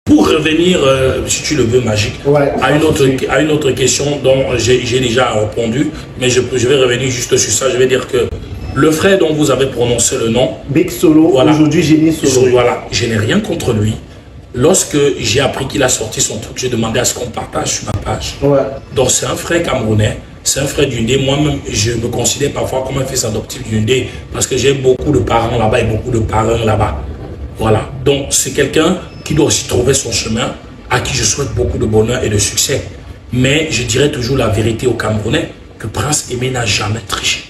Pour revenir, si tu le veux, Magique, ouais, à une autre question dont j'ai déjà répondu, mais je vais revenir juste sur ça. Je vais dire que le frère dont vous avez prononcé le nom, Big Solo, voilà, aujourd'hui Génie Solo. Voilà, je n'ai rien contre lui. Lorsque j'ai appris qu'il a sorti son truc, j'ai demandé à ce qu'on partage sur ma page. Ouais. Donc c'est un frère camerounais, c'est un frère d'Undé. Moi-même, je me considère parfois comme un fils adoptif d'Undé parce que j'ai beaucoup de parents là-bas et beaucoup de parents là-bas. Voilà, donc c'est quelqu'un qui doit aussi trouver son chemin, à qui je souhaite beaucoup de bonheur et de succès. Mais je dirais toujours la vérité aux Camerounais, que Prince Aimé n'a jamais triché.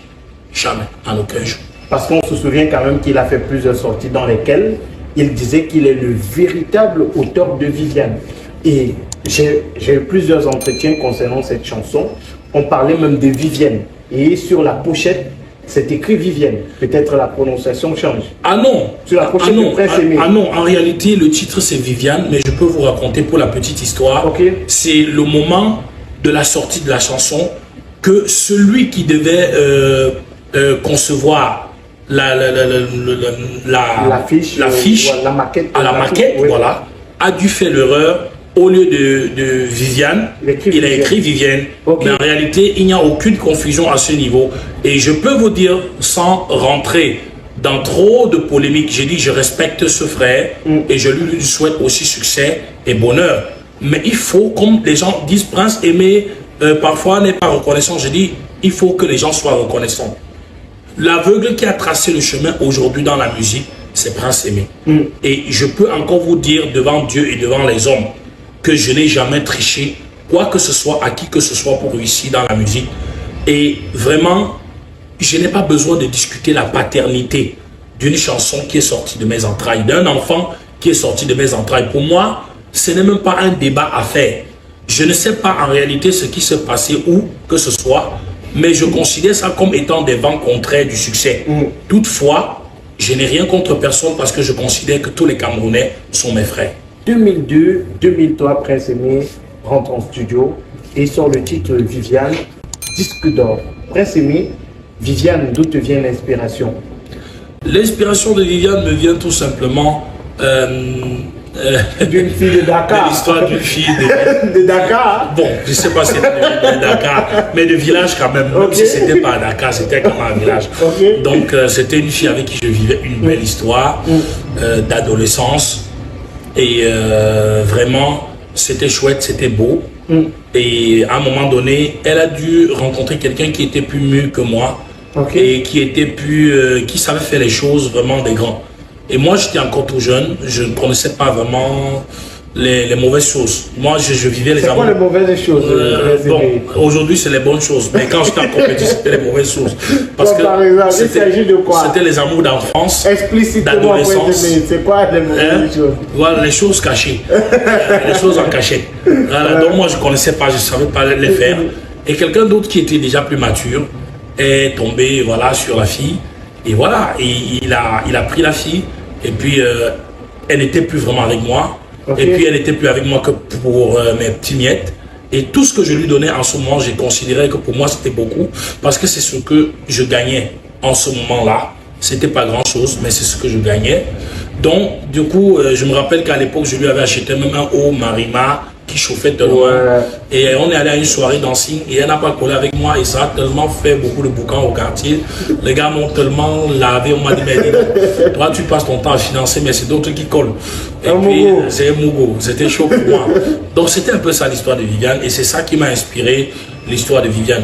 Jamais, en aucun jour. Parce qu'on se souvient quand même qu'il a fait plusieurs sorties dans lesquelles il disait qu'il est le véritable auteur de Viviane. Et j'ai eu plusieurs entretiens concernant cette chanson. On parlait même de Vivienne. Et sur la pochette, c'est écrit Vivienne. Peut-être la prononciation change. Ah non. Sur la pochette de Prince Aimé. Ah non, en réalité, le titre c'est Viviane, mais je peux vous raconter pour la petite histoire. Okay. C'est le moment de la sortie de la chanson que celui qui devait concevoir l'affiche, la maquette, oui, voilà, a dû faire l'erreur. Au lieu de Viviane, il a écrit Vivienne. Okay. Mais en réalité, il n'y a aucune confusion à ce niveau. Et je peux vous dire, sans rentrer dans trop de polémiques, j'ai dit je respecte ce frère et je lui souhaite aussi succès et bonheur. Mais il faut, comme les gens disent, Prince Aimé, parfois n'est pas reconnaissant. Je dis, il faut que les gens soient reconnaissants. L'aveugle qui a tracé le chemin aujourd'hui dans la musique, c'est Prince Aimé. Et je peux encore vous dire devant Dieu et devant les hommes que je n'ai jamais triché, quoi que ce soit, à qui que ce soit pour réussir dans la musique. Et vraiment, je n'ai pas besoin de discuter la paternité d'une chanson qui est sortie de mes entrailles, d'un enfant qui est sorti de mes entrailles. Pour moi, ce n'est même pas un débat à faire. Je ne sais pas en réalité ce qui s'est passé où que ce soit, mais je considère ça comme étant des vents contraires du succès. Toutefois, je n'ai rien contre personne parce que je considère que tous les Camerounais sont mes frères. 2002, 2003, Prince Aimé rentre en studio et sort le titre Viviane, disque d'or. Prince Aimé, Viviane, d'où te vient l'inspiration? L'inspiration de Viviane me vient tout simplement d'une fille de Dakar. De l'histoire d'une fille de Dakar. Bon, je ne sais pas si c'était de Dakar, mais de village quand même. Même si ce n'était pas à Dakar, c'était comme un village. Donc c'était une fille avec qui je vivais une belle histoire d'adolescence. Et vraiment, c'était chouette, c'était beau. Et à un moment donné, elle a dû rencontrer quelqu'un qui était plus mûr que moi. Et qui était plus, qui savait faire les choses vraiment des grands. Et moi, j'étais encore tout jeune, je ne connaissais pas vraiment les mauvaises choses. Moi, je vivais les amours. C'est quoi les mauvaises choses? Bon, aujourd'hui, c'est les bonnes choses. Mais quand j'étais en compétition, c'était les mauvaises choses. Parce que c'était les amours d'enfance, d'adolescence. C'est quoi les mauvaises choses? Voilà, les choses cachées. Les choses en cachette. Voilà, donc moi, je ne connaissais pas, je ne savais pas les faire. Et quelqu'un d'autre qui était déjà plus mature est tombé voilà, sur la fille. Et voilà, et il a pris la fille. Et puis, elle n'était plus vraiment avec moi. Et puis, elle n'était plus avec moi que pour mes petits miettes. Et tout ce que je lui donnais en ce moment, j'ai considéré que pour moi, c'était beaucoup. Parce que c'est ce que je gagnais en ce moment-là. C'était pas grand-chose, mais c'est ce que je gagnais. Donc, du coup, je me rappelle qu'à l'époque, je lui avais acheté même un haut Marima qui chauffait tellement. Et on est allé à une soirée dancing et elle n'a pas collé avec moi. Et ça a tellement fait beaucoup de boucans au quartier. Les gars m'ont tellement lavé. On m'a dit, mais dis, toi, tu passes ton temps à financer, mais c'est d'autres qui collent. Et puis, c'est un Mougo. C'était chaud pour moi. Donc, c'était un peu ça l'histoire de Viviane. Et c'est ça qui m'a inspiré l'histoire de Viviane.